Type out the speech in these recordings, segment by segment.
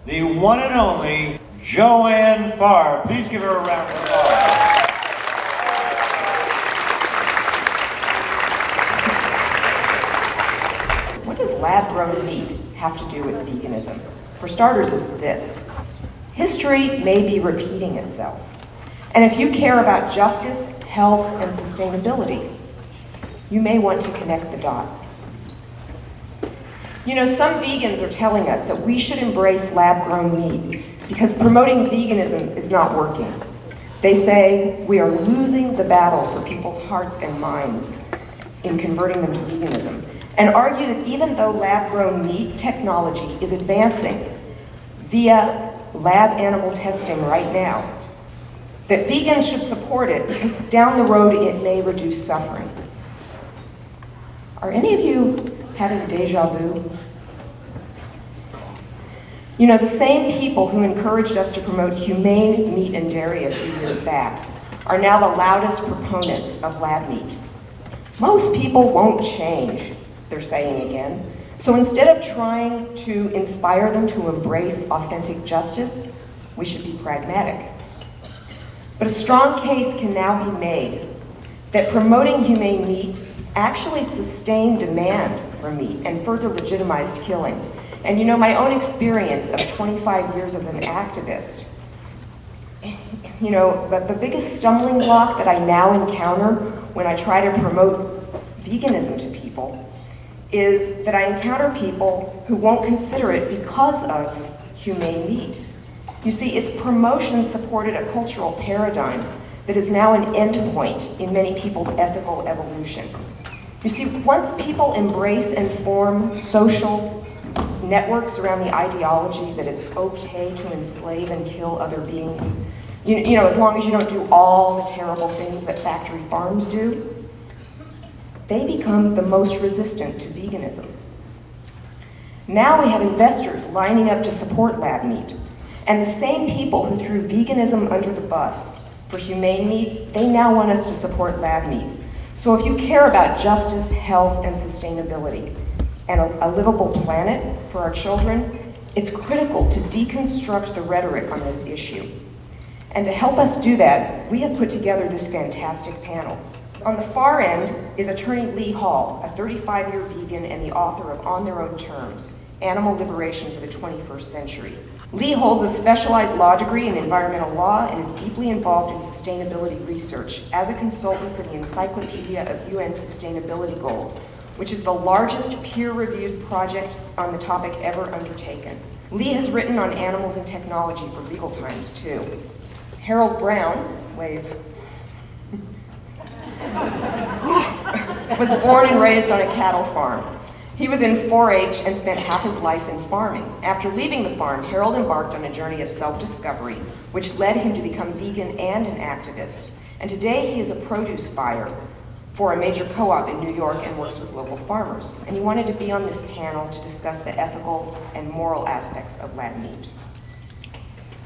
the one and only Joanne Farr. Please give her a round of applause. What does lab-grown meat have to do with veganism? For starters, it's this. History may be repeating itself. And if you care about justice, health, and sustainability, you may want to connect the dots. You know, some vegans are telling us that we should embrace lab-grown meat because promoting veganism is not working. They say we are losing the battle for people's hearts and minds in converting them to veganism, and argue that even though lab-grown meat technology is advancing via lab animal testing right now, that vegans should support it because down the road it may reduce suffering. Are any of you having deja vu? You know, the same people who encouraged us to promote humane meat and dairy a few years back are now the loudest proponents of lab meat. Most people won't change, they're saying again. So instead of trying to inspire them to embrace authentic justice, we should be pragmatic. But a strong case can now be made that promoting humane meat actually sustained demand for meat and further legitimized killing. And you know, my own experience of 25 years as an activist, you know, but the biggest stumbling block that I now encounter when I try to promote veganism to people is that I encounter people who won't consider it because of humane meat. You see, its promotion supported a cultural paradigm that is now an endpoint in many people's ethical evolution. You see, once people embrace and form social networks around the ideology that it's okay to enslave and kill other beings, you know, as long as you don't do all the terrible things that factory farms do, they become the most resistant to veganism. Now we have investors lining up to support lab meat, and the same people who threw veganism under the bus for humane meat, they now want us to support lab meat. So if you care about justice, health, and sustainability, and a livable planet for our children, it's critical to deconstruct the rhetoric on this issue. And to help us do that, we have put together this fantastic panel. On the far end is attorney Lee Hall, a 35-year vegan and the author of On Their Own Terms, Animal Liberation for the 21st Century. Lee holds a specialized law degree in environmental law and is deeply involved in sustainability research as a consultant for the Encyclopedia of UN Sustainability Goals, which is the largest peer-reviewed project on the topic ever undertaken. Lee has written on animals and technology for Legal Times, too. Harold Brown, wave, was born and raised on a cattle farm. He was in 4-H and spent half his life in farming. After leaving the farm, Harold embarked on a journey of self-discovery, which led him to become vegan and an activist. And today he is a produce buyer for a major co-op in New York and works with local farmers. And he wanted to be on this panel to discuss the ethical and moral aspects of lab meat.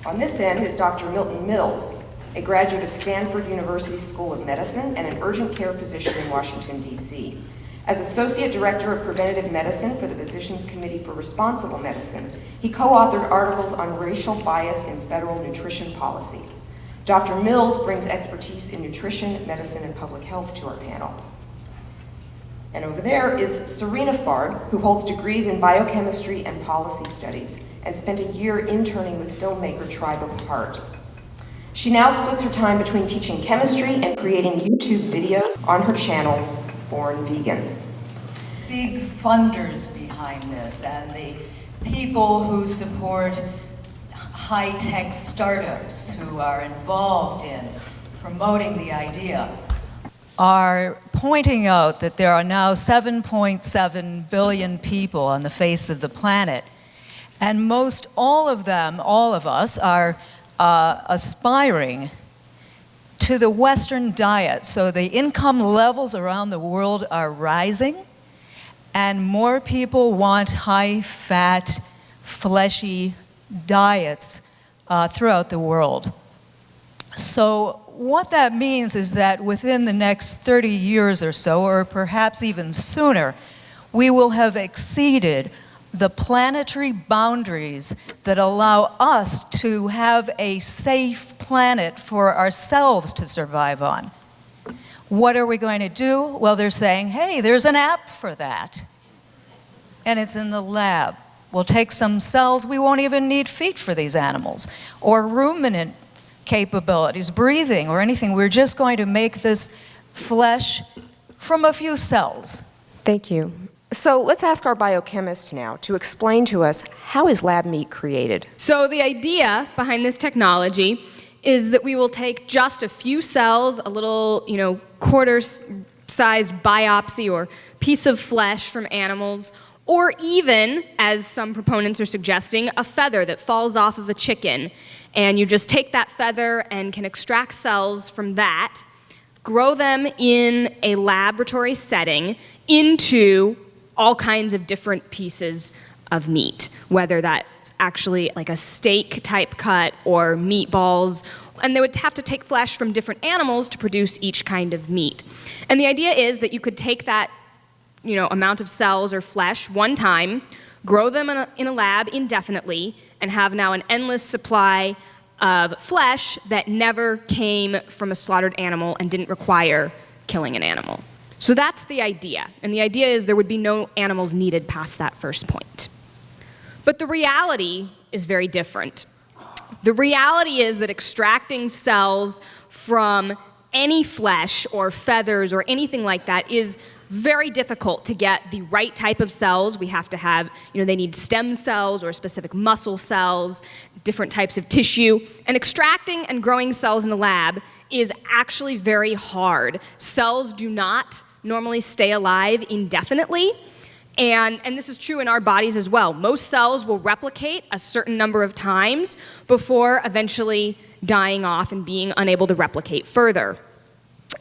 On this end is Dr. Milton Mills, a graduate of Stanford University School of Medicine and an urgent care physician in Washington, D.C. As Associate Director of Preventative Medicine for the Physicians Committee for Responsible Medicine, he co-authored articles on racial bias in federal nutrition policy. Dr. Mills brings expertise in nutrition, medicine, and public health to our panel. And over there is Serena Fard, who holds degrees in biochemistry and policy studies and spent a year interning with filmmaker Tribe of Heart. She now splits her time between teaching chemistry and creating YouTube videos on her channel, Born Vegan. Big funders behind this and the people who support high-tech startups who are involved in promoting the idea are pointing out that there are now 7.7 billion people on the face of the planet, and most all of them, all of us, are aspiring to the Western diet. So the income levels around the world are rising, and more people want high-fat, fleshy diets throughout the world. So what that means is that within the next 30 years or so, or perhaps even sooner, we will have exceeded the planetary boundaries that allow us to have a safe planet for ourselves to survive on. What are we going to do? Well, they're saying, hey, there's an app for that. And it's in the lab. We'll take some cells, we won't even need feet for these animals, or ruminant capabilities, breathing or anything. We're just going to make this flesh from a few cells. Thank you. So let's ask our biochemist now to explain to us, how is lab meat created? So the idea behind this technology is that we will take just a few cells, a little, quarter-sized biopsy or piece of flesh from animals, or even, as some proponents are suggesting, a feather that falls off of a chicken. And you just take that feather and can extract cells from that, grow them in a laboratory setting into all kinds of different pieces of meat, whether that's actually like a steak type cut or meatballs. And they would have to take flesh from different animals to produce each kind of meat. And the idea is that you could take that amount of cells or flesh one time, grow them in a lab indefinitely, and have now an endless supply of flesh that never came from a slaughtered animal and didn't require killing an animal. So that's the idea. And the idea is there would be no animals needed past that first point. But the reality is very different. The reality is that extracting cells from any flesh or feathers or anything like that is very difficult to get the right type of cells. We have to have, they need stem cells or specific muscle cells, different types of tissue. And extracting and growing cells in a lab is actually very hard. Cells do not normally stay alive indefinitely. And this is true in our bodies as well. Most cells will replicate a certain number of times before eventually dying off and being unable to replicate further.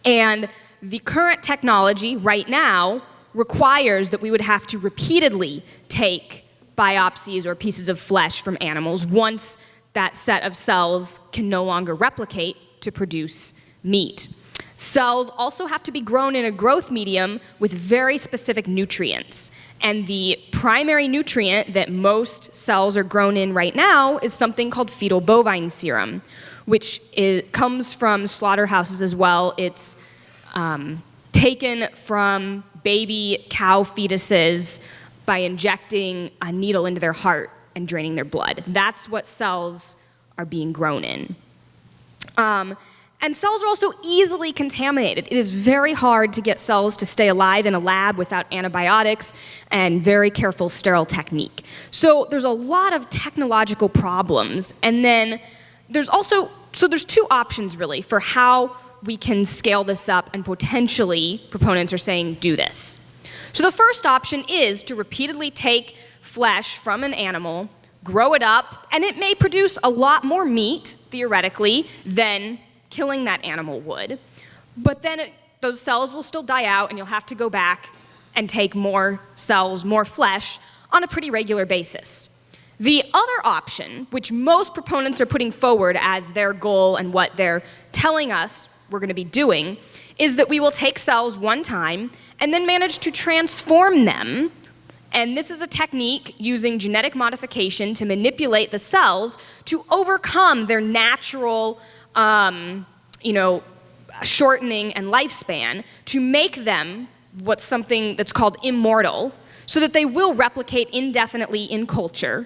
And the current technology right now requires that we would have to repeatedly take biopsies or pieces of flesh from animals once that set of cells can no longer replicate to produce meat. Cells also have to be grown in a growth medium with very specific nutrients. And the primary nutrient that most cells are grown in right now is something called fetal bovine serum, which comes from slaughterhouses as well. It's taken from baby cow fetuses by injecting a needle into their heart and draining their blood. That's what cells are being grown in. And cells are also easily contaminated. It is very hard to get cells to stay alive in a lab without antibiotics and very careful sterile technique. So there's a lot of technological problems. And then there's two options really for how we can scale this up, and potentially proponents are saying do this. So the first option is to repeatedly take flesh from an animal, grow it up, and it may produce a lot more meat, theoretically, than killing that animal would. But then those cells will still die out, and you'll have to go back and take more cells, more flesh, on a pretty regular basis. The other option, which most proponents are putting forward as their goal and what they're telling us we're going to be doing, is that we will take cells one time and then manage to transform them. And this is a technique using genetic modification to manipulate the cells to overcome their natural shortening and lifespan, to make them something that's called immortal, so that they will replicate indefinitely in culture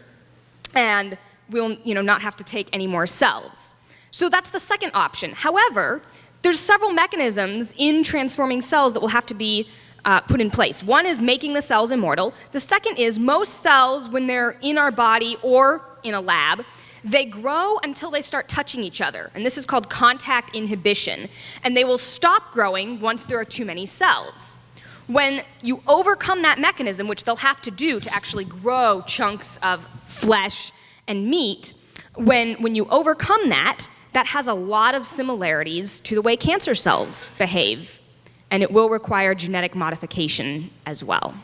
and will not have to take any more cells. So that's the second option. However, there's several mechanisms in transforming cells that will have to be put in place. One is making the cells immortal. The second is most cells, when they're in our body or in a lab, they grow until they start touching each other. And this is called contact inhibition. And they will stop growing once there are too many cells. When you overcome that mechanism, which they'll have to do to actually grow chunks of flesh and meat, when you overcome that, that has a lot of similarities to the way cancer cells behave. And it will require genetic modification as well.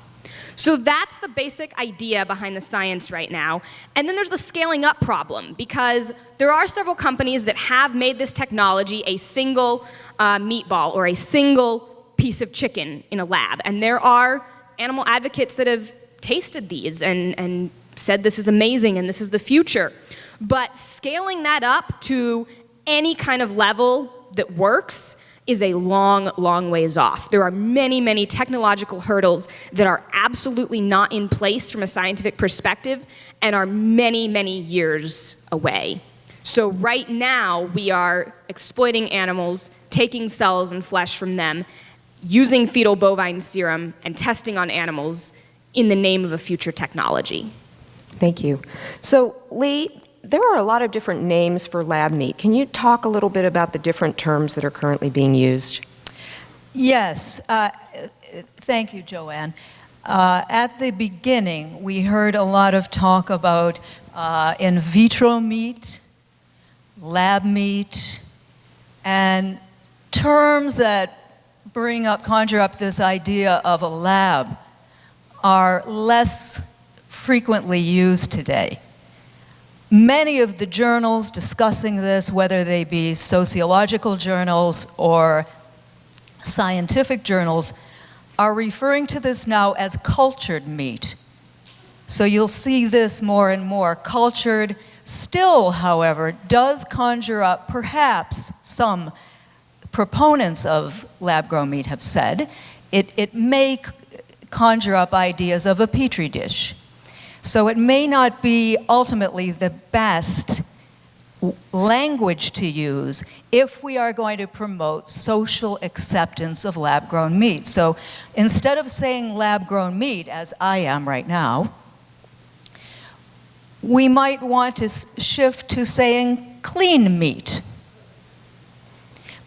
So that's the basic idea behind the science right now. And then there's the scaling up problem, because there are several companies that have made this technology a single meatball or a single piece of chicken in a lab. And there are animal advocates that have tasted these and said this is amazing and this is the future. But scaling that up to any kind of level that works is a long, long ways off. There are many, many technological hurdles that are absolutely not in place from a scientific perspective and are many, many years away. So right now, we are exploiting animals, taking cells and flesh from them, using fetal bovine serum, and testing on animals in the name of a future technology. Thank you. So, Lee, there are a lot of different names for lab meat. Can you talk a little bit about the different terms that are currently being used? Yes, thank you, Joanne. At the beginning, we heard a lot of talk about in vitro meat, lab meat, and terms that conjure up this idea of a lab are less frequently used today. Many of the journals discussing this, whether they be sociological journals or scientific journals, are referring to this now as cultured meat. So you'll see this more and more. Cultured still, however, does conjure up, perhaps some proponents of lab-grown meat have said, it may conjure up ideas of a petri dish. So it may not be ultimately the best language to use if we are going to promote social acceptance of lab-grown meat. So instead of saying lab-grown meat, as I am right now, we might want to shift to saying clean meat,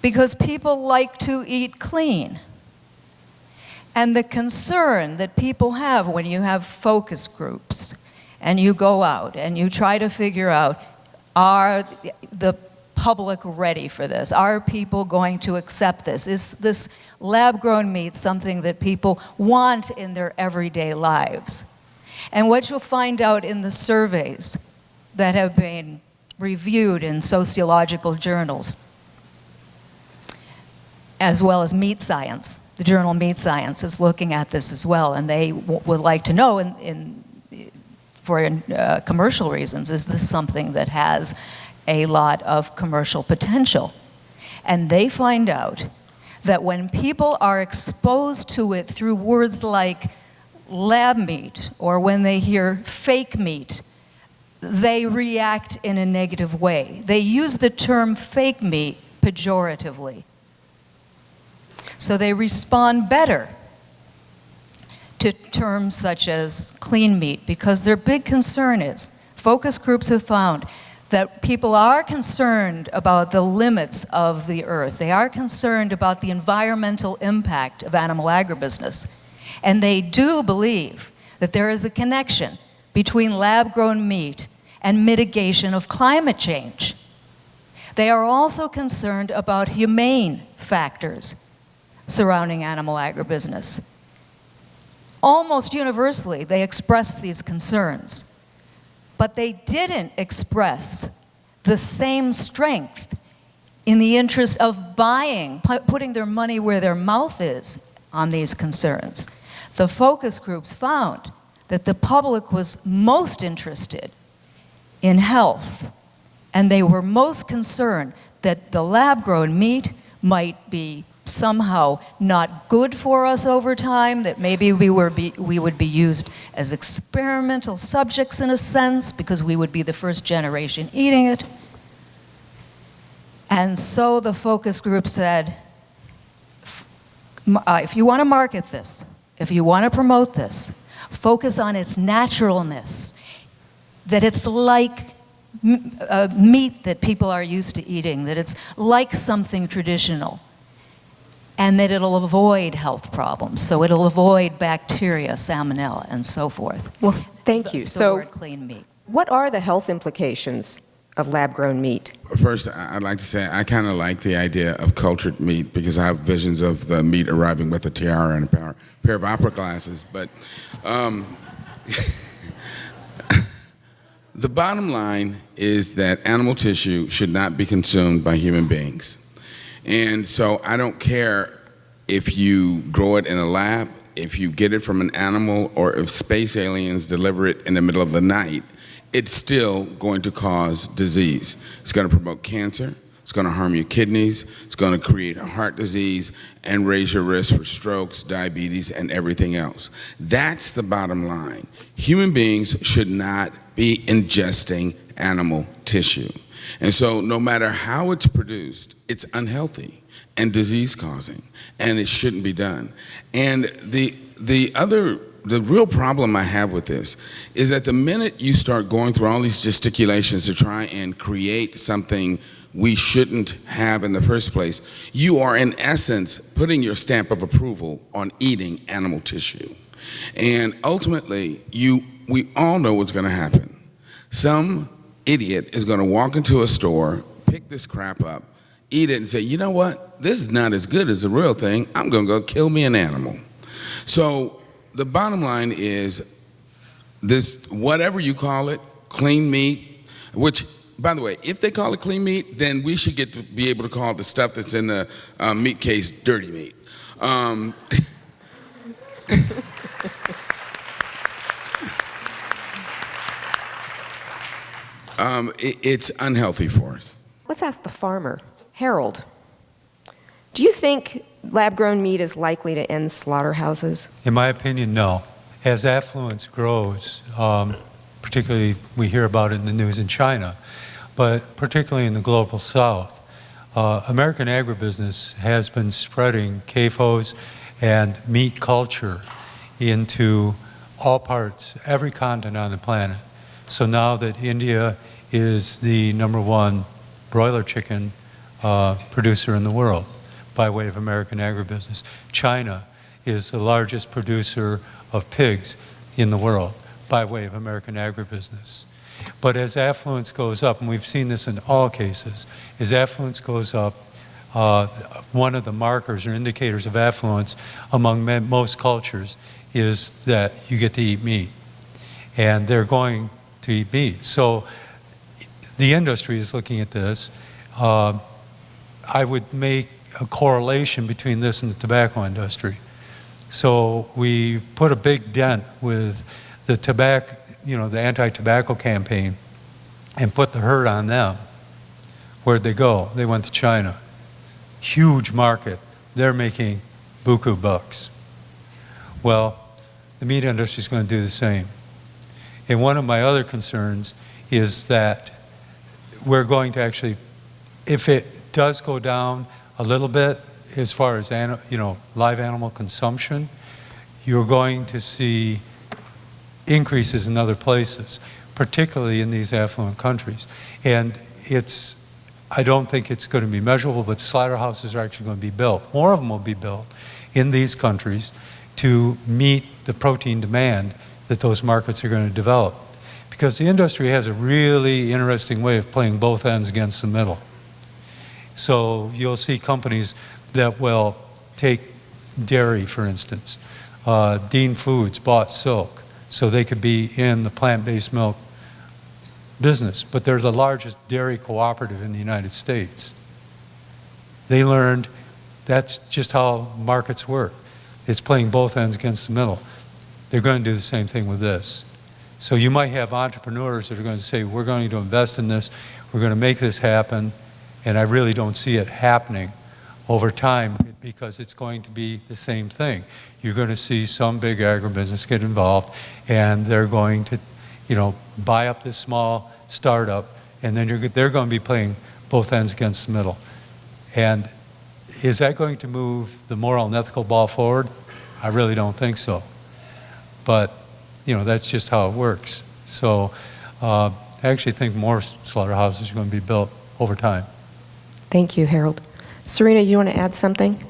because people like to eat clean. And the concern that people have when you have focus groups and you go out and you try to figure out, are the public ready for this? Are people going to accept this? Is this lab-grown meat something that people want in their everyday lives? And what you'll find out in the surveys that have been reviewed in sociological journals, as well as Meat Science, the journal Meat Science is looking at this as well, and they would like to know, for commercial reasons, is this something that has a lot of commercial potential? And they find out that when people are exposed to it through words like lab meat, or when they hear fake meat, they react in a negative way. They use the term fake meat pejoratively. So they respond better to terms such as clean meat, because their big concern is, focus groups have found that people are concerned about the limits of the earth. They are concerned about the environmental impact of animal agribusiness. And they do believe that there is a connection between lab-grown meat and mitigation of climate change. They are also concerned about humane factors surrounding animal agribusiness. Almost universally, they expressed these concerns, but they didn't express the same strength in the interest of putting their money where their mouth is on these concerns. The focus groups found that the public was most interested in health, and they were most concerned that the lab-grown meat might be somehow not good for us over time, that maybe we would be used as experimental subjects in a sense, because we would be the first generation eating it. And so the focus group said, if you want to market this, if you want to promote this, focus on its naturalness, that it's like meat that people are used to eating, that it's like something traditional, and that it'll avoid health problems. So it'll avoid bacteria, salmonella, and so forth. Well, thank you. That's the So, word clean meat. what are the health implications of lab-grown meat? First, I'd like to say I kind of like the idea of cultured meat, because I have visions of the meat arriving with a tiara and a pair of opera glasses. But the bottom line is that animal tissue should not be consumed by human beings. And so I don't care if you grow it in a lab, if you get it from an animal or if space aliens deliver it in the middle of the night, it's still going to cause disease. It's going to promote cancer. It's going to harm your kidneys. It's going to create a heart disease and raise your risk for strokes, diabetes, and everything else. That's the bottom line. Human beings should not be ingesting animal tissue. And so no matter how it's produced, it's unhealthy and disease-causing, and it shouldn't be done. And the real problem I have with this is that the minute you start going through all these gesticulations to try and create something we shouldn't have in the first place, you are in essence putting your stamp of approval on eating animal tissue. And ultimately, we all know what's going to happen. Some idiot is going to walk into a store, pick this crap up, eat it, and say, you know what, this is not as good as the real thing, I'm going to go kill me an animal. So the bottom line is this, whatever you call it, clean meat, which, by the way, if they call it clean meat, then we should get to be able to call the stuff that's in the meat case dirty meat. It's unhealthy for us. Let's ask the farmer. Harold, do you think lab-grown meat is likely to end slaughterhouses? In my opinion, no. As affluence grows, particularly we hear about it in the news in China, but particularly in the global south, American agribusiness has been spreading CAFOs and meat culture into all parts, every continent on the planet. So now that India is the #1 broiler chicken producer in the world by way of American agribusiness. China is the largest producer of pigs in the world by way of American agribusiness. But as affluence goes up, and we've seen this in all cases, as affluence goes up, one of the markers or indicators of affluence among most cultures is that you get to eat meat. And they're going to eat meat. So the industry is looking at this. I would make a correlation between this and the tobacco industry. So we put a big dent with the tobacco, the anti-tobacco campaign, and put the hurt on them. Where'd they go? They went to China. Huge market. They're making buku bucks. Well, the meat industry is going to do the same. And one of my other concerns is that we're going to actually, if it does go down a little bit as far as live animal consumption, you're going to see increases in other places, particularly in these affluent countries. And I don't think it's going to be measurable, but slaughterhouses are actually going to be built. More of them will be built in these countries to meet the protein demand that those markets are going to develop. Because the industry has a really interesting way of playing both ends against the middle. So you'll see companies that will take dairy, for instance. Dean Foods bought Silk so they could be in the plant-based milk business, but they're the largest dairy cooperative in the United States. They learned that's just how markets work. It's playing both ends against the middle. They're going to do the same thing with this. So you might have entrepreneurs that are going to say, we're going to invest in this, we're going to make this happen, and I really don't see it happening over time because it's going to be the same thing. You're going to see some big agribusiness get involved, and they're going to, buy up this small startup, and then they're going to be playing both ends against the middle. And is that going to move the moral and ethical ball forward? I really don't think so. But, that's just how it works. So I actually think more slaughterhouses are going to be built over time. Thank you, Harold. Serena, you want to add something?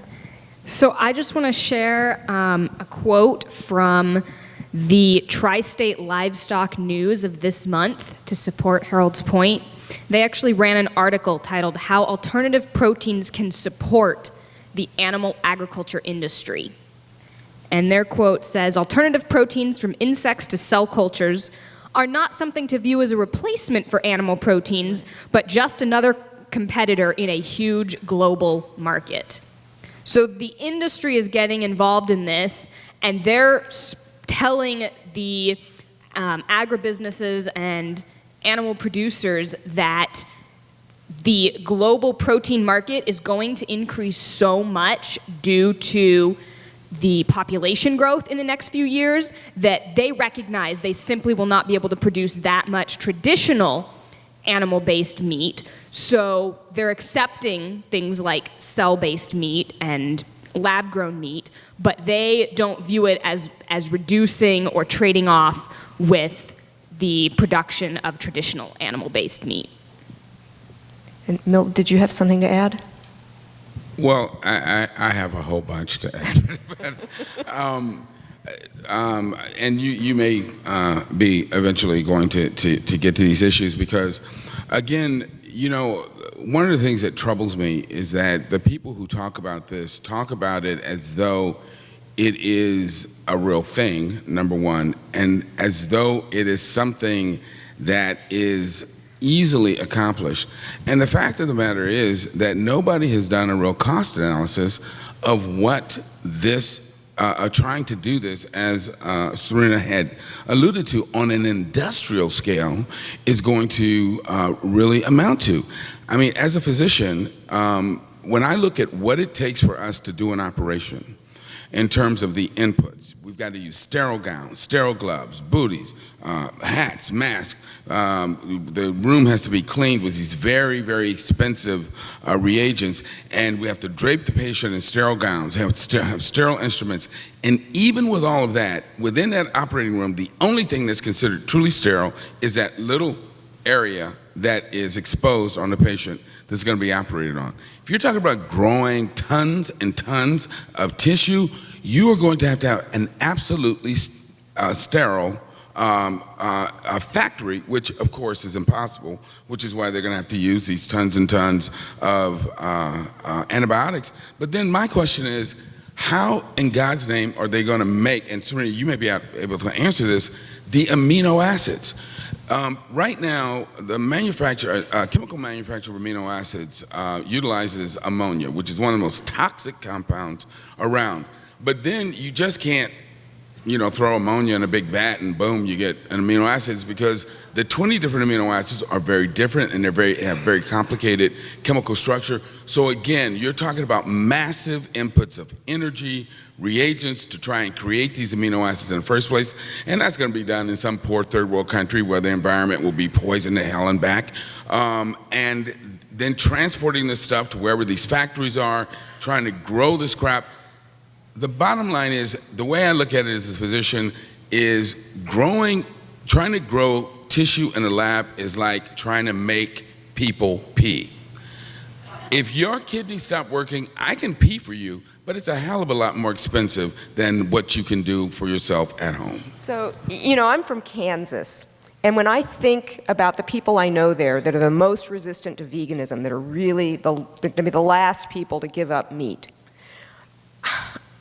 So I just want to share a quote from the Tri-State Livestock News of this month to support Harold's point. They actually ran an article titled "How Alternative Proteins Can Support the Animal Agriculture Industry." And their quote says, "Alternative proteins from insects to cell cultures are not something to view as a replacement for animal proteins, but just another competitor in a huge global market." So the industry is getting involved in this, and they're telling the agribusinesses and animal producers that the global protein market is going to increase so much due to the population growth in the next few years that they recognize they simply will not be able to produce that much traditional animal-based meat. So they're accepting things like cell-based meat and lab-grown meat, but they don't view it as reducing or trading off with the production of traditional animal-based meat. And Milt, did you have something to add? Well, I have a whole bunch to add. And you may be eventually going to get to these issues because, again, you know, one of the things that troubles me is that the people who talk about this talk about it as though it is a real thing, number one, and as though it is something that is easily accomplished. And the fact of the matter is that nobody has done a real cost analysis of what this trying to do this, as Serena had alluded to, on an industrial scale is going to really amount to. I mean, as a physician, when I look at what it takes for us to do an operation in terms of the inputs, we've got to use sterile gowns, sterile gloves, booties, hats, masks. The room has to be cleaned with these very, very expensive reagents, and we have to drape the patient in sterile gowns, have sterile instruments. And even with all of that, within that operating room, the only thing that's considered truly sterile is that little area that is exposed on the patient that's going to be operated on. If you're talking about growing tons and tons of tissue, you are going to have an absolutely sterile factory, which of course is impossible, which is why they're going to have to use these tons and tons of antibiotics. But then my question is, how in God's name are they going to make, and Serena, you may be able to answer this, the amino acids? Right now, the chemical manufacturer of amino acids utilizes ammonia, which is one of the most toxic compounds around. But then you just can't, you know, throw ammonia in a big vat and boom, you get an amino acids, because the 20 different amino acids are very different and have very complicated chemical structure. So again, you're talking about massive inputs of energy, reagents to try and create these amino acids in the first place, and that's going to be done in some poor third world country where the environment will be poisoned to hell and back, and then transporting this stuff to wherever these factories are, trying to grow this crap. The bottom line is, the way I look at it as a physician is trying to grow tissue in a lab is like trying to make people pee. If your kidneys stop working, I can pee for you, but it's a hell of a lot more expensive than what you can do for yourself at home. So, you know, I'm from Kansas, and when I think about the people I know there that are the most resistant to veganism, that are really going to be the last people to give up meat,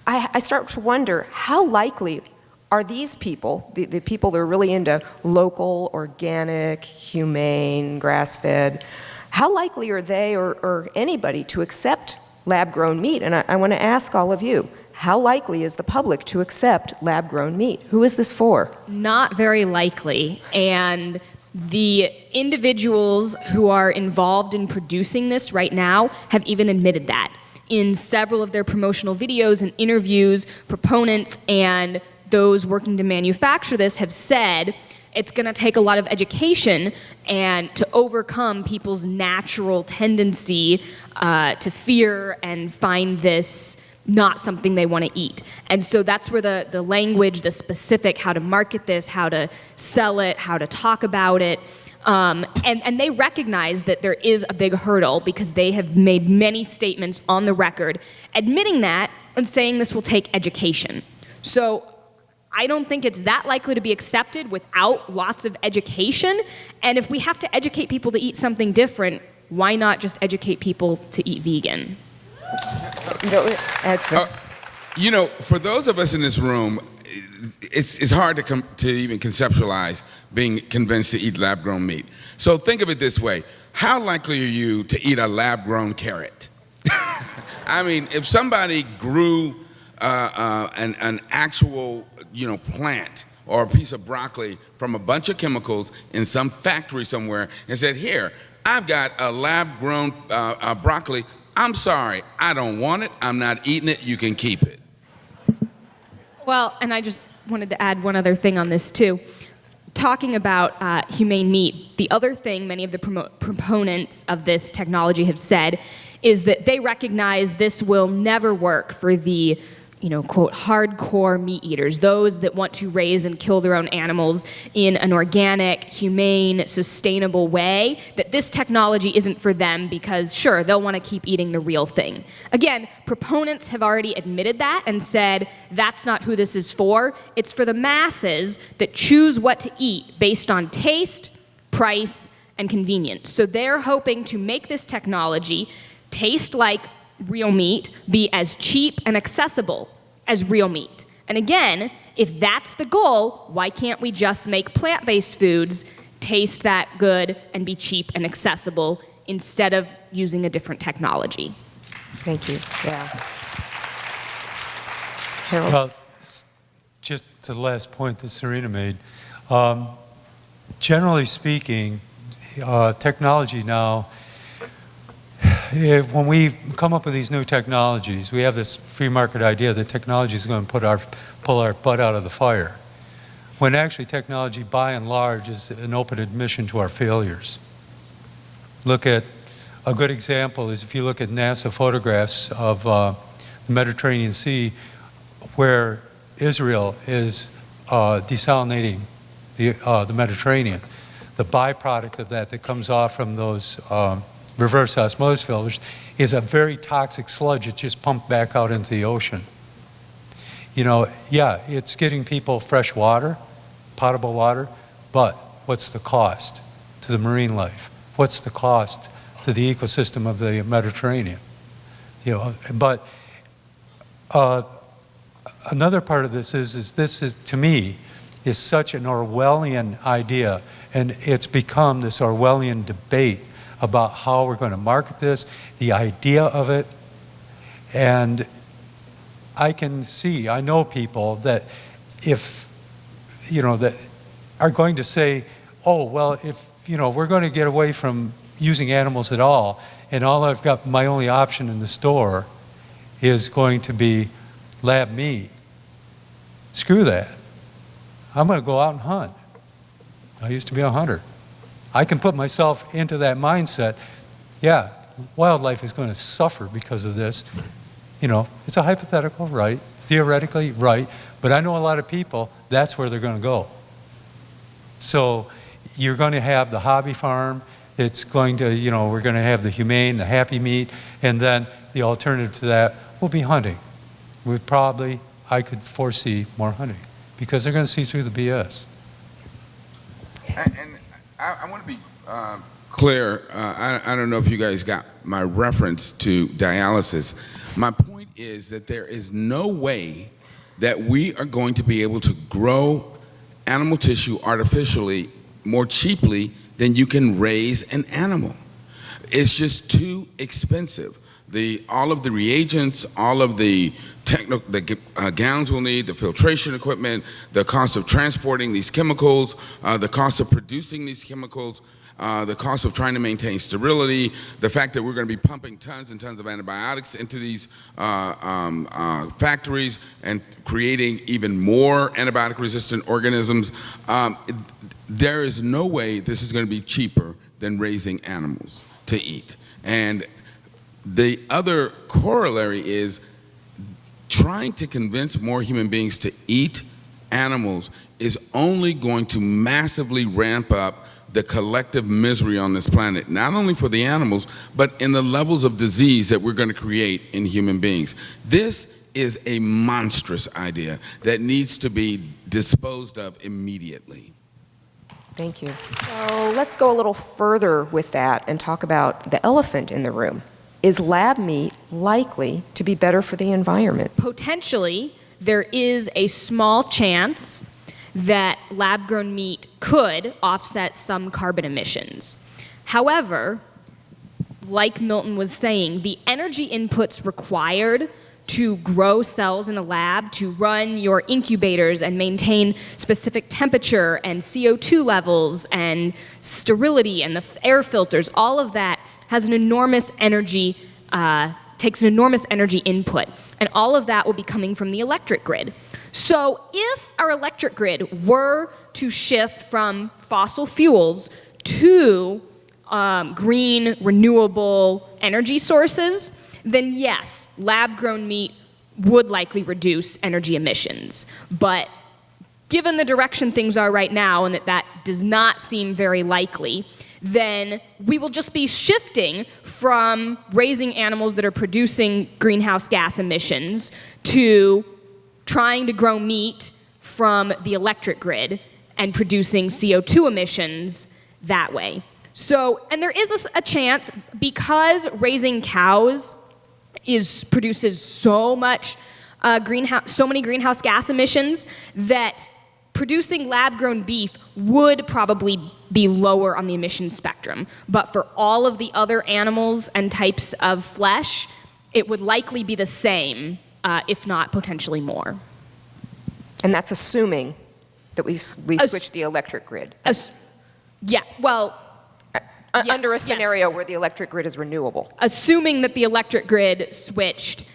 I start to wonder, how likely are these people, the people that are really into local, organic, humane, grass-fed, how likely are they or anybody to accept lab-grown meat? And I want to ask all of you, how likely is the public to accept lab-grown meat? Who is this for? Not very likely. And the individuals who are involved in producing this right now have even admitted that. In several of their promotional videos and interviews, proponents and those working to manufacture this have said it's going to take a lot of education and to overcome people's natural tendency to fear and find this not something they want to eat. And so that's where the language, the specific, how to market this, how to sell it, how to talk about it, and they recognize that there is a big hurdle because they have made many statements on the record admitting that and saying this will take education. So I don't think it's that likely to be accepted without lots of education. And if we have to educate people to eat something different, why not just educate people to eat vegan? You know, for those of us in this room, it's hard to even conceptualize being convinced to eat lab-grown meat. So think of it this way. How likely are you to eat a lab-grown carrot? I mean, if somebody grew an actual, plant or a piece of broccoli from a bunch of chemicals in some factory somewhere and said, here, I've got a lab-grown broccoli. I'm sorry, I don't want it. I'm not eating it. You can keep it. Well, and I just wanted to add one other thing on this too. Talking about humane meat, the other thing many of the proponents of this technology have said is that they recognize this will never work for the, quote, hardcore meat eaters, those that want to raise and kill their own animals in an organic, humane, sustainable way, that this technology isn't for them because, sure, they'll want to keep eating the real thing. Again, proponents have already admitted that and said that's not who this is for. It's for the masses that choose what to eat based on taste, price, and convenience. So they're hoping to make this technology taste like real meat, be as cheap and accessible as real meat. And again, if that's the goal, why can't we just make plant-based foods taste that good and be cheap and accessible instead of using a different technology? Thank you. Yeah. Harold? Well, just to the last point that Serena made, generally speaking, technology now, when we come up with these new technologies, we have this free market idea that technology is going to pull our butt out of the fire. When actually technology, by and large, is an open admission to our failures. Look at, a good example is if you look at NASA photographs of the Mediterranean Sea, where Israel is desalinating the Mediterranean. The byproduct of that comes off from those reverse osmosis filters is a very toxic sludge. It's just pumped back out into the ocean. Yeah, it's getting people fresh water, potable water, but what's the cost to the marine life? What's the cost to the ecosystem of the Mediterranean? But another part of this is to me, is such an Orwellian idea, and it's become this Orwellian debate about how we're going to market this, the idea of it. And I know people that that are going to say, oh, well, if, we're going to get away from using animals at all, and my only option in the store is going to be lab meat. Screw that. I'm going to go out and hunt. I used to be a hunter. I can put myself into that mindset. Yeah, wildlife is going to suffer because of this. It's a hypothetical, right? Theoretically, right. But I know a lot of people, that's where they're going to go. So you're going to have the hobby farm. It's going to, we're going to have the humane, the happy meat, and then the alternative to that will be hunting. I could foresee more hunting because they're going to see through the BS. And I want to be clear. I don't know if you guys got my reference to dialysis. My point is that there is no way that we are going to be able to grow animal tissue artificially more cheaply than you can raise an animal. It's just too expensive. All of the reagents, all of the gowns we'll need, the filtration equipment, the cost of transporting these chemicals, the cost of producing these chemicals, the cost of trying to maintain sterility, the fact that we're going to be pumping tons and tons of antibiotics into these factories and creating even more antibiotic-resistant organisms. There is no way this is going to be cheaper than raising animals to eat. And the other corollary is trying to convince more human beings to eat animals is only going to massively ramp up the collective misery on this planet, not only for the animals, but in the levels of disease that we're going to create in human beings. This is a monstrous idea that needs to be disposed of immediately. Thank you. So let's go a little further with that and talk about the elephant in the room. Is lab meat likely to be better for the environment? Potentially, there is a small chance that lab-grown meat could offset some carbon emissions. However, like Milton was saying, the energy inputs required to grow cells in a lab, to run your incubators and maintain specific temperature and CO2 levels and sterility and the air filters, all of that has an enormous energy, takes an enormous energy input. And all of that will be coming from the electric grid. So if our electric grid were to shift from fossil fuels to green, renewable energy sources, then yes, lab-grown meat would likely reduce energy emissions. But given the direction things are right now, and that does not seem very likely, then we will just be shifting from raising animals that are producing greenhouse gas emissions to trying to grow meat from the electric grid and producing CO2 emissions that way. So, and there is a chance, because raising cows produces so many greenhouse gas emissions, that producing lab-grown beef would probably be lower on the emission spectrum. But for all of the other animals and types of flesh, it would likely be the same, if not potentially more. And that's assuming that we switch the electric grid. Yeah, well, yes, under a scenario where the electric grid is renewable. Assuming that the electric grid switched,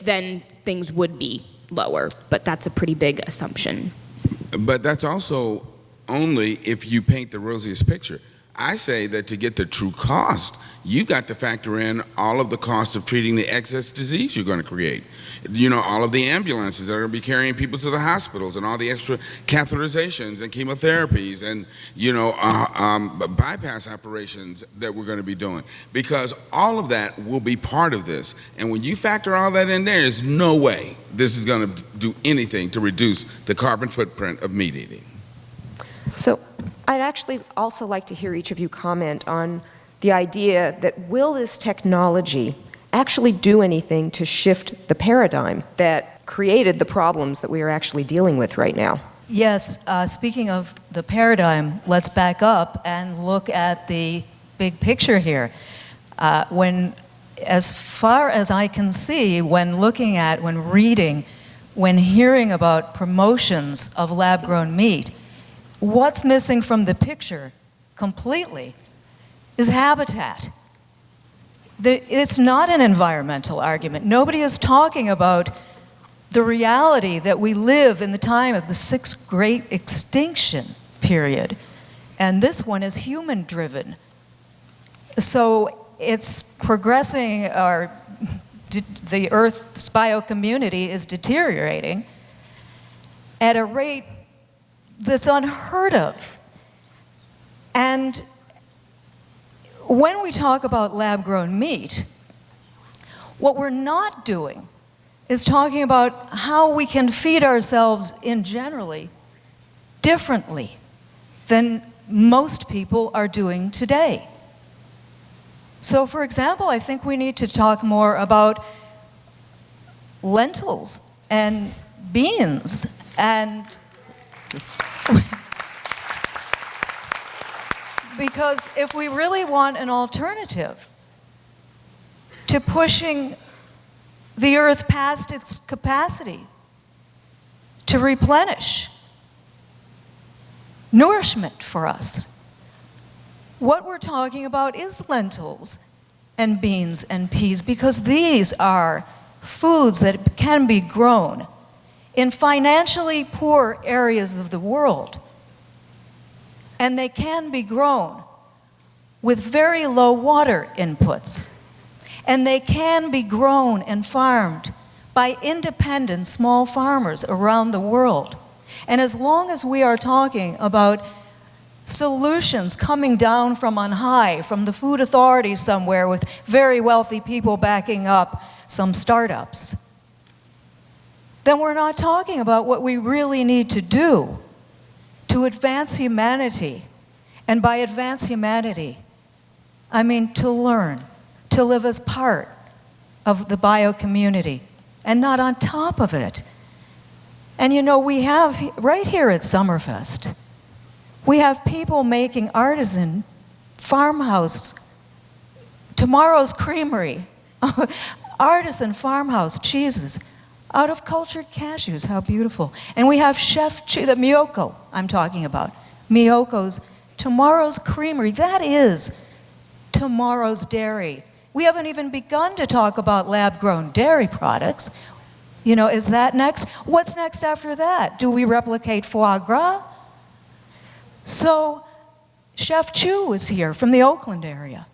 then things would be lower, but that's a pretty big assumption. But that's also only if you paint the rosiest picture. I say that to get the true cost, you got to factor in all of the costs of treating the excess disease you're going to create. You know, all of the ambulances that are going to be carrying people to the hospitals, and all the extra catheterizations and chemotherapies and, you know, bypass operations that we're going to be doing. Because all of that will be part of this. And when you factor all that in, there is no way this is going to do anything to reduce the carbon footprint of meat eating. So I'd actually also like to hear each of you comment on the idea that will this technology actually do anything to shift the paradigm that created the problems that we are actually dealing with right now? Yes, speaking of the paradigm, let's back up and look at the big picture here. As far as I can see, when reading, when hearing about promotions of lab-grown meat, what's missing from the picture completely is habitat. It's not an environmental argument. Nobody is talking about the reality that we live in the time of the sixth great extinction period, and this one is human-driven. So it's progressing, or the Earth's biocommunity is deteriorating at a rate that's unheard of. And when we talk about lab-grown meat, what we're not doing is talking about how we can feed ourselves in generally differently than most people are doing today. So, for example, I think we need to talk more about lentils and beans and because if we really want an alternative to pushing the earth past its capacity to replenish nourishment for us, what we're talking about is lentils and beans and peas, because these are foods that can be grown in financially poor areas of the world. And they can be grown with very low water inputs. And they can be grown and farmed by independent small farmers around the world. And as long as we are talking about solutions coming down from on high, from the food authority somewhere with very wealthy people backing up some startups, then we're not talking about what we really need to do to advance humanity. And by advance humanity, I mean to learn, to live as part of the bio-community and not on top of it. And you know, we have, right here at Summerfest, we have people making artisan farmhouse Tomorrow's Creamery, artisan farmhouse cheeses out of cultured cashews. How beautiful. And we have Chef Chu, the Miyoko I'm talking about. Miyoko's Tomorrow's Creamery. That is tomorrow's dairy. We haven't even begun to talk about lab-grown dairy products. You know, is that next? What's next after that? Do we replicate foie gras? So Chef Chu is here from the Oakland area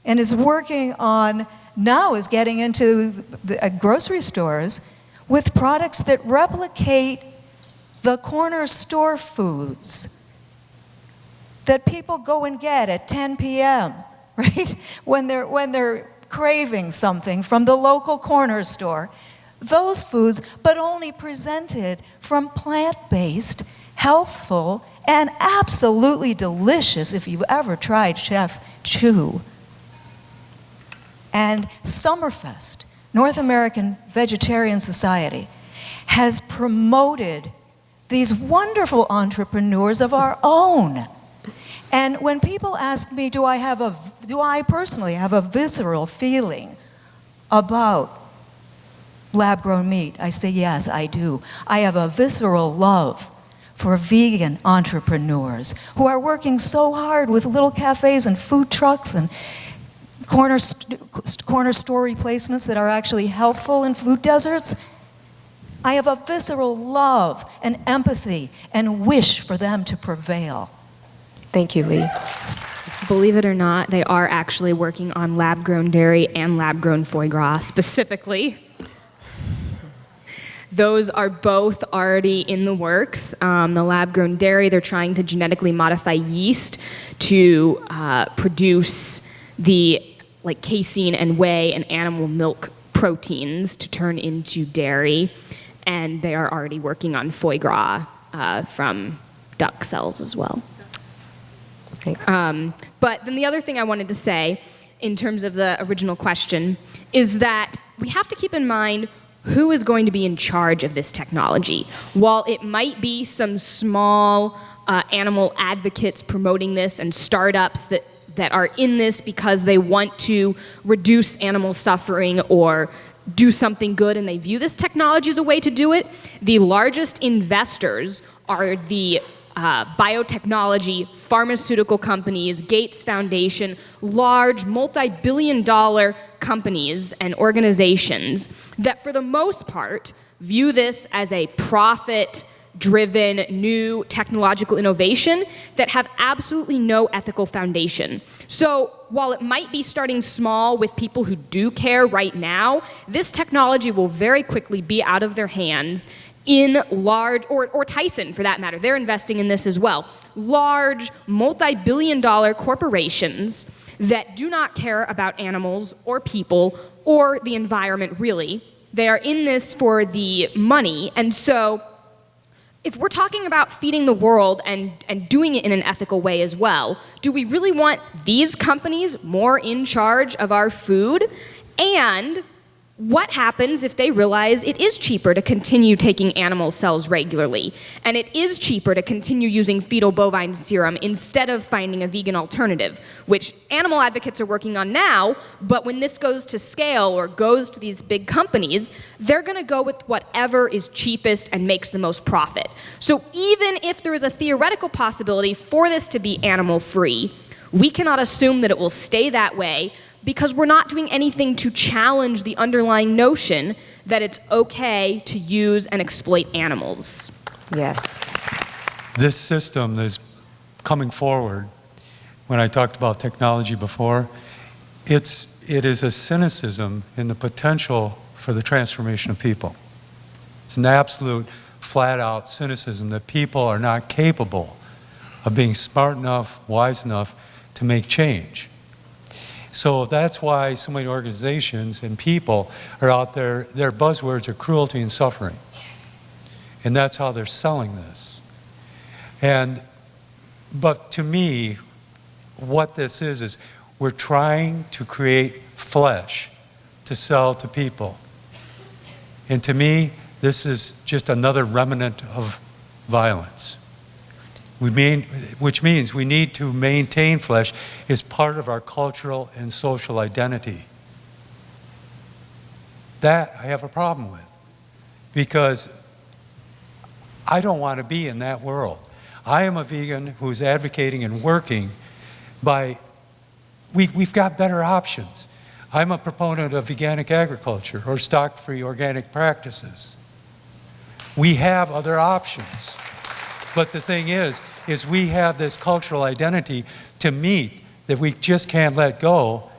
and is working on, now is getting into the grocery stores with products that replicate the corner store foods that people go and get at 10 p.m., right? When they're craving something from the local corner store. Those foods, but only presented from plant-based, healthful, and absolutely delicious if you've ever tried Chef Chu. And Summerfest, North American Vegetarian Society, has promoted these wonderful entrepreneurs of our own. And when people ask me, do I personally have a visceral feeling about lab-grown meat? I say, yes, I do. I have a visceral love for vegan entrepreneurs who are working so hard with little cafes and food trucks and corner store replacements that are actually healthful in food deserts. I have a visceral love and empathy and wish for them to prevail. Thank you, Lee. Believe it or not, they are actually working on lab-grown dairy and lab-grown foie gras specifically. Those are both already in the works. The lab-grown dairy, they're trying to genetically modify yeast to produce the casein and whey and animal milk proteins to turn into dairy. And they are already working on foie gras from duck cells as well. Thanks. But then the other thing I wanted to say in terms of the original question is that we have to keep in mind who is going to be in charge of this technology. While it might be some small animal advocates promoting this and startups that are in this because they want to reduce animal suffering or do something good and they view this technology as a way to do it, the largest investors are the biotechnology, pharmaceutical companies, Gates Foundation, large multi-billion-dollar companies and organizations that for the most part view this as a profit-driven new technological innovation that have absolutely no ethical foundation. So while it might be starting small with people who do care right now, this technology will very quickly be out of their hands in large, or Tyson for that matter, they're investing in this as well. Large, multi-billion-dollar corporations that do not care about animals or people or the environment really. They are in this for the money. And so if we're talking about feeding the world and doing it in an ethical way as well, do we really want these companies more in charge of our food? And what happens if they realize it is cheaper to continue taking animal cells regularly, and it is cheaper to continue using fetal bovine serum instead of finding a vegan alternative, which animal advocates are working on now, but when this goes to scale or goes to these big companies, they're going to go with whatever is cheapest and makes the most profit. So even if there is a theoretical possibility for this to be animal-free, we cannot assume that it will stay that way, because we're not doing anything to challenge the underlying notion that it's okay to use and exploit animals. Yes. This system is coming forward. When I talked about technology before, it is a cynicism in the potential for the transformation of people. It's an absolute flat-out cynicism that people are not capable of being smart enough, wise enough to make change. So that's why so many organizations and people are out there, their buzzwords are cruelty and suffering. And that's how they're selling this. But to me, what this is we're trying to create flesh to sell to people. And to me, this is just another remnant of violence. which means we need to maintain flesh as part of our cultural and social identity. That I have a problem with, because I don't want to be in that world. I am a vegan who's advocating and working by, we've got better options. I'm a proponent of veganic agriculture or stock-free organic practices. We have other options. But the thing is we have this cultural identity to meet that we just can't let go.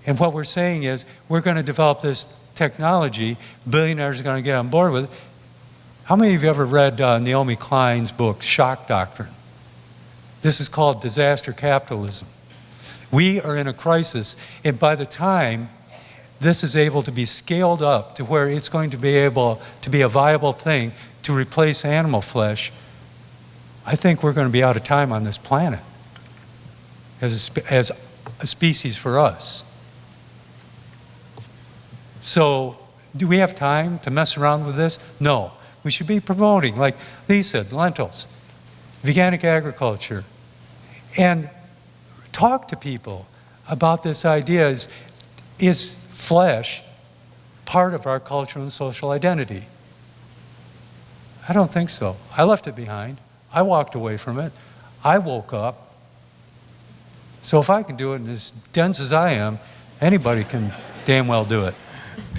And what we're saying is we're going to develop this technology, billionaires are going to get on board with it. How many of you ever read Naomi Klein's book, Shock Doctrine? This is called disaster capitalism. We are in a crisis, and by the time this is able to be scaled up to where it's going to be able to be a viable thing to replace animal flesh, I think we're going to be out of time on this planet as a species for us. So, do we have time to mess around with this? No. We should be promoting, like Lee said, lentils, veganic agriculture, and talk to people about this idea. Is flesh part of our cultural and social identity? I don't think so. I left it behind. I walked away from it. I woke up. So if I can do it, and as dense as I am, anybody can damn well do it.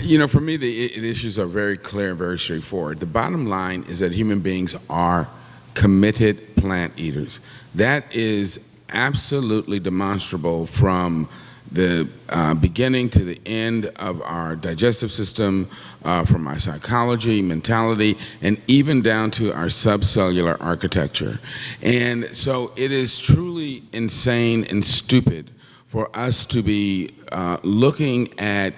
You know, for me, the issues are very clear and very straightforward. The bottom line is that human beings are committed plant eaters. That is absolutely demonstrable from the beginning to the end of our digestive system, from our psychology, mentality, and even down to our subcellular architecture. And so it is truly insane and stupid for us to be looking at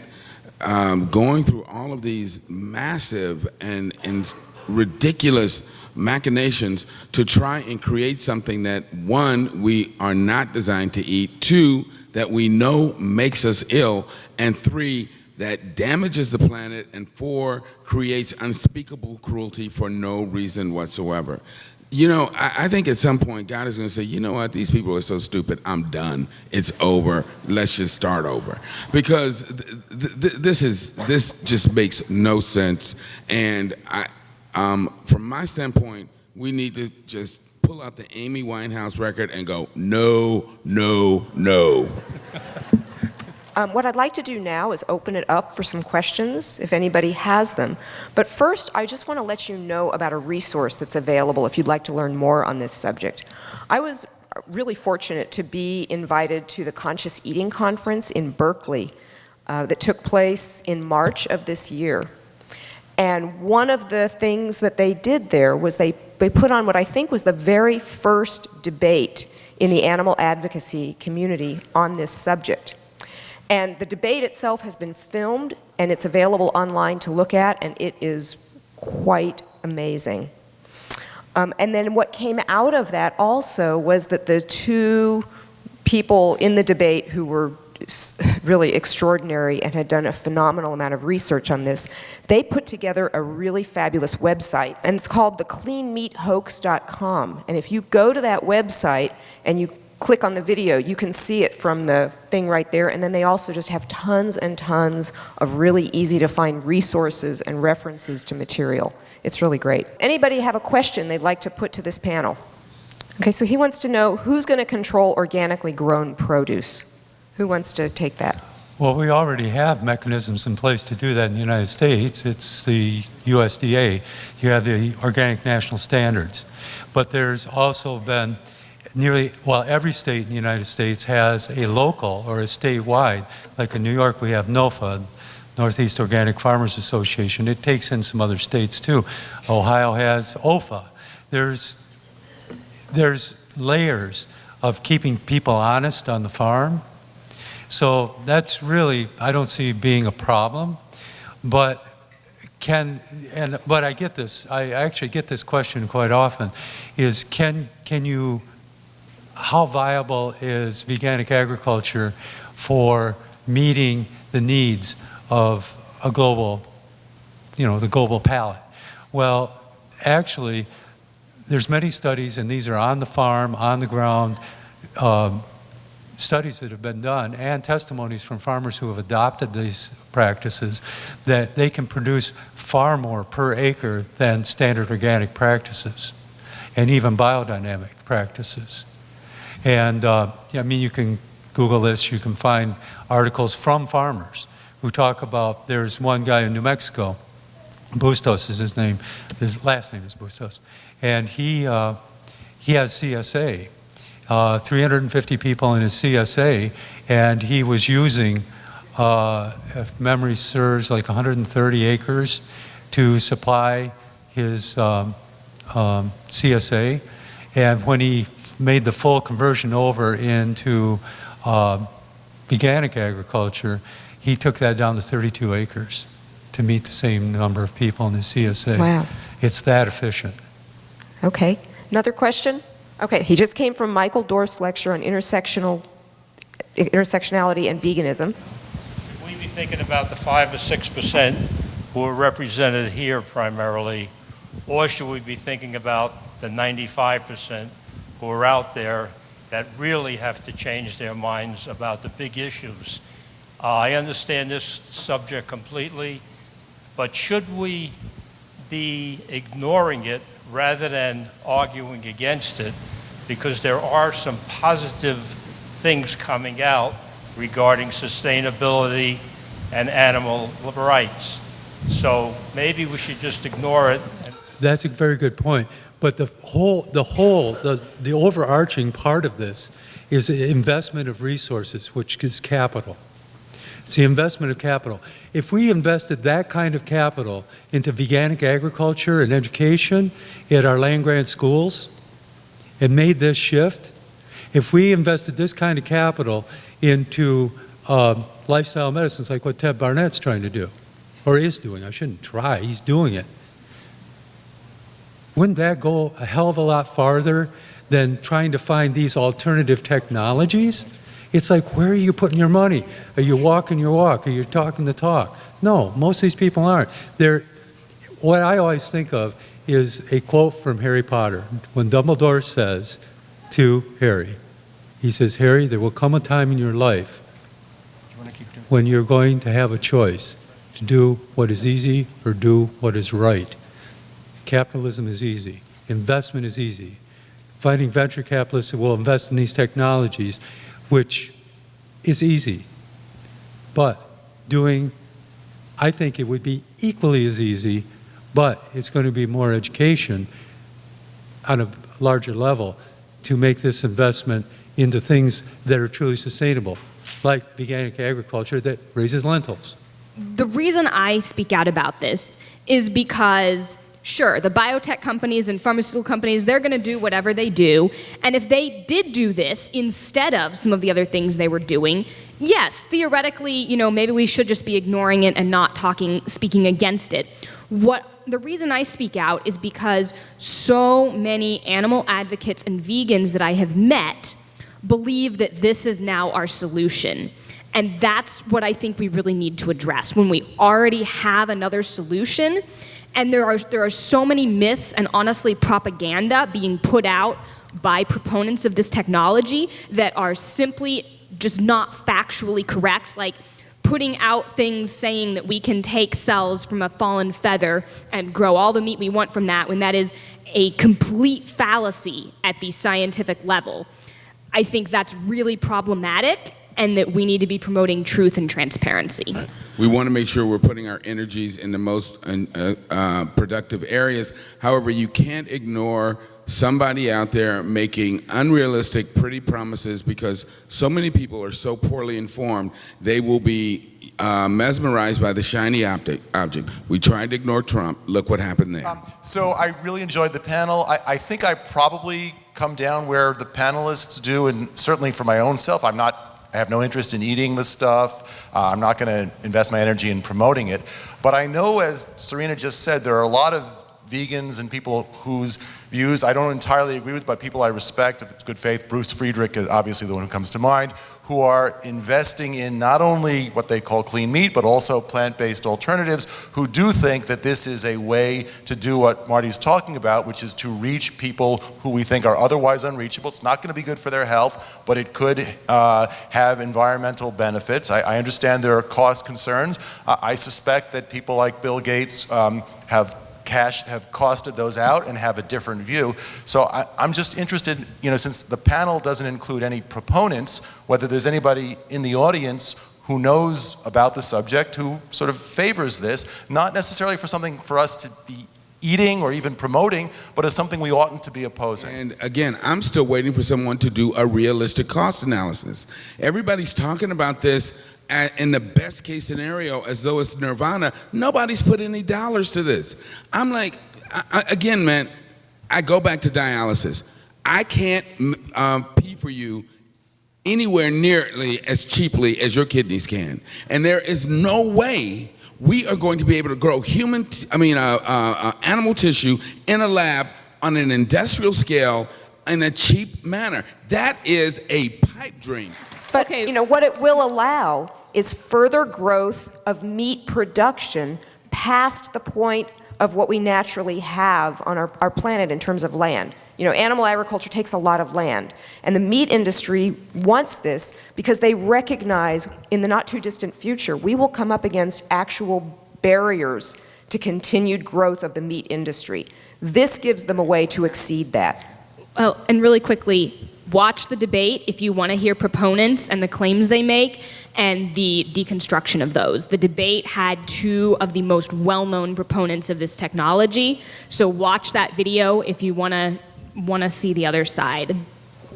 going through all of these massive and ridiculous machinations to try and create something that, one, we are not designed to eat, two, that we know makes us ill, and three, that damages the planet, and four, creates unspeakable cruelty for no reason whatsoever. You know, I think at some point God is going to say, you know what, these people are so stupid, I'm done. It's over. Let's just start over. Because this just makes no sense. And from my standpoint, we need to just pull out the Amy Winehouse record and go, no, no, no. What I'd like to do now is open it up for some questions, if anybody has them. But first, I just want to let you know about a resource that's available if you'd like to learn more on this subject. I was really fortunate to be invited to the Conscious Eating Conference in Berkeley that took place in March of this year. And one of the things that they did there was they put on what I think was the very first debate in the animal advocacy community on this subject. And the debate itself has been filmed, and it's available online to look at, and it is quite amazing. And then what came out of that also was that the two people in the debate who were really extraordinary and had done a phenomenal amount of research on this, they put together a really fabulous website, and it's called thecleanmeathoax.com. And if you go to that website and you click on the video, you can see it from the thing right there, and then they also just have tons and tons of really easy to find resources and references to material. It's really great. Anybody have a question they'd like to put to this panel? Okay, so he wants to know who's going to control organically grown produce. Who wants to take that? Well, we already have mechanisms in place to do that in the United States. It's the USDA. You have the Organic National Standards. But there's also been every state in the United States has a local or a statewide. Like in New York, we have NOFA, Northeast Organic Farmers Association. It takes in some other states too. Ohio has OFA. There's layers of keeping people honest on the farm. So that's really, I don't see being a problem. But I get this, I actually get this question quite often, is how viable is veganic agriculture for meeting the needs of a global, the global palate? Well, actually, there's many studies, and these are on the farm, on the ground, studies that have been done and testimonies from farmers who have adopted these practices that they can produce far more per acre than standard organic practices and even biodynamic practices. And I mean, you can Google this, you can find articles from farmers who talk about, there's one guy in New Mexico, Bustos is his name, his last name is Bustos, and he has CSA. 350 people in his CSA, and he was using, if memory serves, like 130 acres to supply his CSA. And when he made the full conversion over into organic agriculture, he took that down to 32 acres to meet the same number of people in his CSA. Wow. It's that efficient. Okay. Another question? Okay, he just came from Michael Dorf's lecture on intersectionality and veganism. Should we be thinking about the 5 or 6% who are represented here primarily, or should we be thinking about the 95% who are out there that really have to change their minds about the big issues? I understand this subject completely, but should we be ignoring it rather than arguing against it, because there are some positive things coming out regarding sustainability and animal rights. So maybe we should just ignore it. That's a very good point. But the overarching part of this is investment of resources, which is capital. It's the investment of capital. If we invested that kind of capital into veganic agriculture and education at our land-grant schools and made this shift, if we invested this kind of capital into lifestyle medicines like what Ted Barnett's trying to do, or is doing, I shouldn't try, he's doing it, wouldn't that go a hell of a lot farther than trying to find these alternative technologies? It's like, where are you putting your money? Are you walking your walk? Are you talking the talk? No, most of these people aren't. What I always think of is a quote from Harry Potter. When Dumbledore says to Harry, he says, Harry, there will come a time in your life when you're going to have a choice to do what is easy or do what is right. Capitalism is easy. Investment is easy. Finding venture capitalists who will invest in these technologies, which is easy. But I think it would be equally as easy, but it's going to be more education on a larger level to make this investment into things that are truly sustainable, like organic agriculture that raises lentils. The reason I speak out about this is because, sure, the biotech companies and pharmaceutical companies, they're going to do whatever they do. And if they did do this instead of some of the other things they were doing, yes, theoretically, maybe we should just be ignoring it and not speaking against it. The reason I speak out is because so many animal advocates and vegans that I have met believe that this is now our solution. And that's what I think we really need to address. When we already have another solution, and there are so many myths and honestly propaganda being put out by proponents of this technology that are simply just not factually correct, like putting out things saying that we can take cells from a fallen feather and grow all the meat we want from that, when that is a complete fallacy at the scientific level. I think that's really problematic, and that we need to be promoting truth and transparency. We want to make sure we're putting our energies in the most productive areas. However, you can't ignore somebody out there making unrealistic, pretty promises, because so many people are so poorly informed, they will be mesmerized by the shiny object. We tried to ignore Trump. Look what happened there. So I really enjoyed the panel. I think I probably come down where the panelists do, and certainly for my own self, I have no interest in eating this stuff. I'm not going to invest my energy in promoting it. But I know, as Serena just said, there are a lot of vegans and people whose views I don't entirely agree with, but people I respect, if it's good faith. Bruce Friedrich is obviously the one who comes to mind, who are investing in not only what they call clean meat, but also plant-based alternatives, who do think that this is a way to do what Marty's talking about, which is to reach people who we think are otherwise unreachable. It's not going to be good for their health, but it could have environmental benefits. I understand there are cost concerns. I suspect that people like Bill Gates have costed those out and have a different view. So I'm just interested, since the panel doesn't include any proponents, whether there's anybody in the audience who knows about the subject, who sort of favors this, not necessarily for something for us to be eating or even promoting, but as something we oughtn't to be opposing. And again, I'm still waiting for someone to do a realistic cost analysis. Everybody's talking about this in the best case scenario as though it's nirvana. Nobody's put any dollars to this. I'm like, again, man, I go back to dialysis. I can't pee for you anywhere nearly as cheaply as your kidneys can. And there is no way we are going to be able to grow animal tissue in a lab on an industrial scale in a cheap manner. That is a pipe dream. But, Okay. what it will allow is further growth of meat production past the point of what we naturally have on our planet in terms of land. Animal agriculture takes a lot of land, and the meat industry wants this because they recognize in the not too distant future we will come up against actual barriers to continued growth of the meat industry. This gives them a way to exceed that. Well, and really quickly, watch the debate if you want to hear proponents and the claims they make and the deconstruction of those. The debate had two of the most well-known proponents of this technology, so watch that video if you want to see the other side.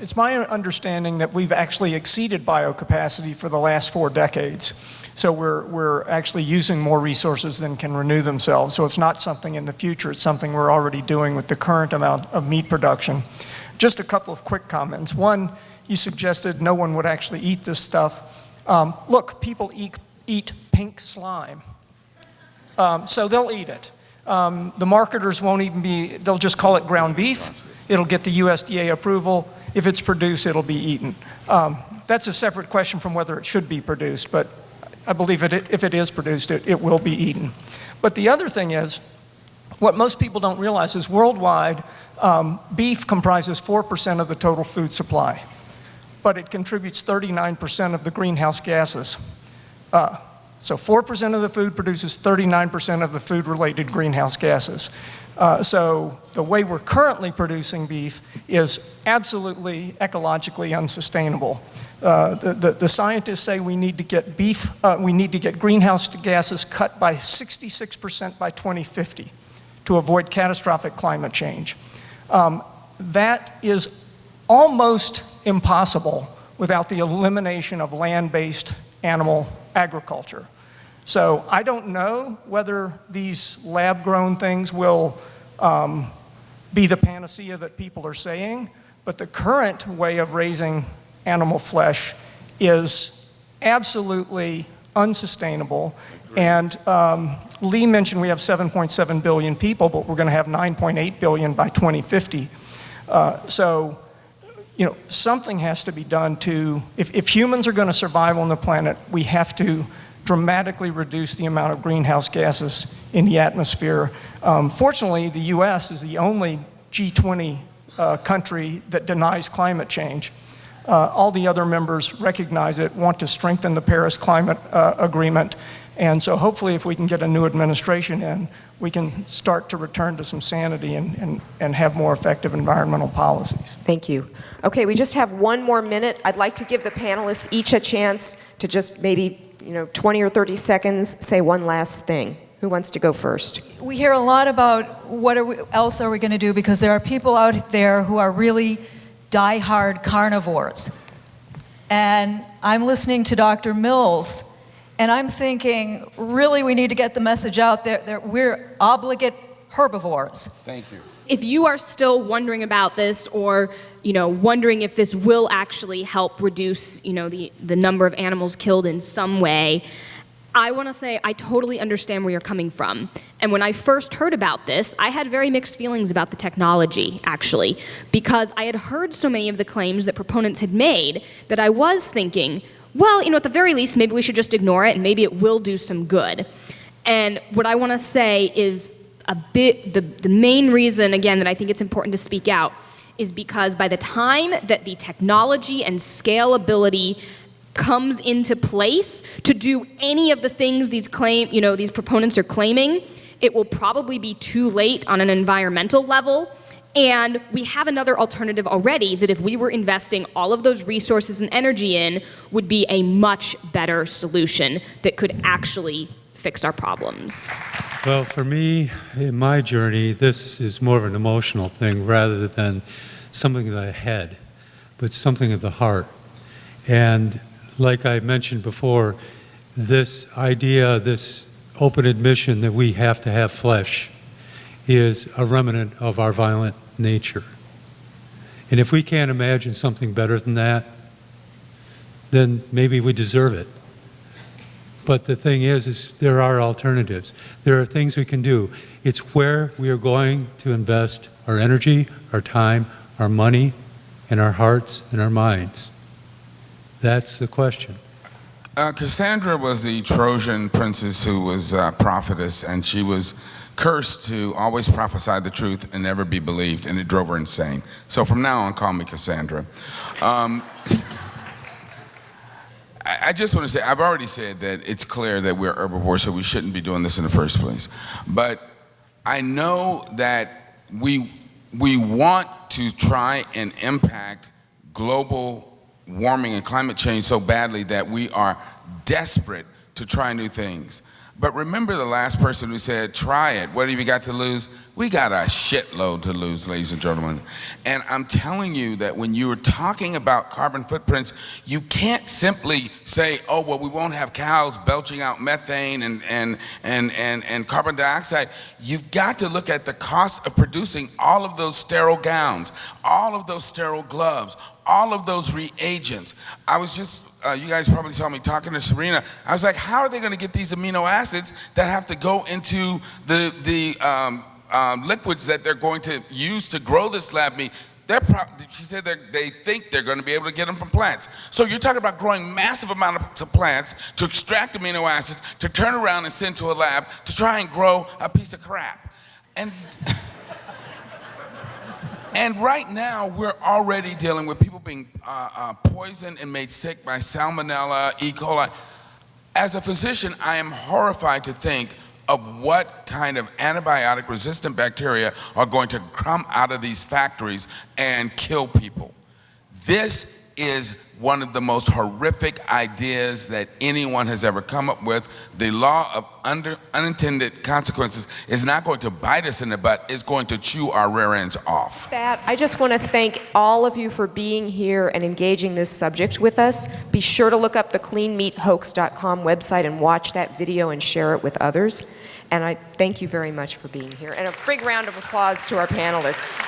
It's my understanding that we've actually exceeded biocapacity for the last 4 decades. So we're actually using more resources than can renew themselves. So it's not something in the future, it's something we're already doing with the current amount of meat production. Just a couple of quick comments. One, you suggested no one would actually eat this stuff. Look, people eat pink slime. So they'll eat it. The marketers won't even they'll just call it ground beef. It'll get the USDA approval. If it's produced, it'll be eaten. That's a separate question from whether it should be produced, but I believe if it is produced, it will be eaten. But the other thing is, what most people don't realize is worldwide, beef comprises 4% of the total food supply, but it contributes 39% of the greenhouse gases. So 4% of the food produces 39% of the food-related greenhouse gases. So the way we're currently producing beef is absolutely ecologically unsustainable. The scientists say we need to get greenhouse gases cut by 66% by 2050 to avoid catastrophic climate change. That is almost impossible without the elimination of land-based animal agriculture. So I don't know whether these lab-grown things will be the panacea that people are saying, but the current way of raising animal flesh is absolutely unsustainable. And Lee mentioned we have 7.7 billion people, but we're going to have 9.8 billion by 2050. So, something has to be done if humans are going to survive on the planet, we have to dramatically reduce the amount of greenhouse gases in the atmosphere. Fortunately, the US is the only G20 country that denies climate change. All the other members recognize it, want to strengthen the Paris Climate Agreement, and so hopefully if we can get a new administration in, we can start to return to some sanity and have more effective environmental policies. Thank you. Okay, we just have 1 more minute. I'd like to give the panelists each a chance to just maybe 20 or 30 seconds, say one last thing. Who wants to go first? We hear a lot about what else are we going to do, because there are people out there who are really die-hard carnivores. And I'm listening to Dr. Mills, and I'm thinking, really, we need to get the message out there that we're obligate herbivores. Thank you. If you are still wondering about this, or wondering if this will actually help reduce the number of animals killed in some way, I want to say I totally understand where you're coming from. And when I first heard about this, I had very mixed feelings about the technology, actually, because I had heard so many of the claims that proponents had made that I was thinking, well, at the very least, maybe we should just ignore it and maybe it will do some good. And what I want to say is the main reason, again, that I think it's important to speak out is because by the time that the technology and scalability comes into place to do any of the things these proponents are claiming, it will probably be too late on an environmental level. And we have another alternative already that if we were investing all of those resources and energy in would be a much better solution that could actually fix our problems. Well, for me, in my journey, this is more of an emotional thing rather than something of the head, but something of the heart. And like I mentioned before, this idea, this open admission that we have to have flesh is a remnant of our violent nature. And if we can't imagine something better than that, then maybe we deserve it. But the thing is there are alternatives. There are things we can do. It's where we are going to invest our energy, our time, our money, and our hearts and our minds. That's the question. Cassandra was the Trojan princess who was a prophetess, and she was cursed to always prophesy the truth and never be believed, and it drove her insane. So from now on, call me Cassandra. I just want to say, I've already said that it's clear that we're herbivores, so we shouldn't be doing this in the first place. But I know that we want to try and impact global warming and climate change so badly that we are desperate to try new things. But remember the last person who said, try it, what have you got to lose? We got a shitload to lose, ladies and gentlemen. And I'm telling you that when you're talking about carbon footprints, you can't simply say, oh, well, we won't have cows belching out methane and carbon dioxide. You've got to look at the cost of producing all of those sterile gowns, all of those sterile gloves, all of those reagents. I was just, you guys probably saw me talking to Serena. I was like, how are they going to get these amino acids that have to go into the liquids that they're going to use to grow this lab meat? She said they think they're going to be able to get them from plants. So you're talking about growing massive amounts of plants to extract amino acids, to turn around and send to a lab to try and grow a piece of crap. And right now, we're already dealing with people being poisoned and made sick by salmonella, E. coli. As a physician, I am horrified to think of what kind of antibiotic-resistant bacteria are going to come out of these factories and kill people. This is one of the most horrific ideas that anyone has ever come up with. The law of unintended consequences is not going to bite us in the butt, it's going to chew our rear ends off. I just want to thank all of you for being here and engaging this subject with us. Be sure to look up the cleanmeathoax.com website and watch that video and share it with others. And I thank you very much for being here. And a big round of applause to our panelists.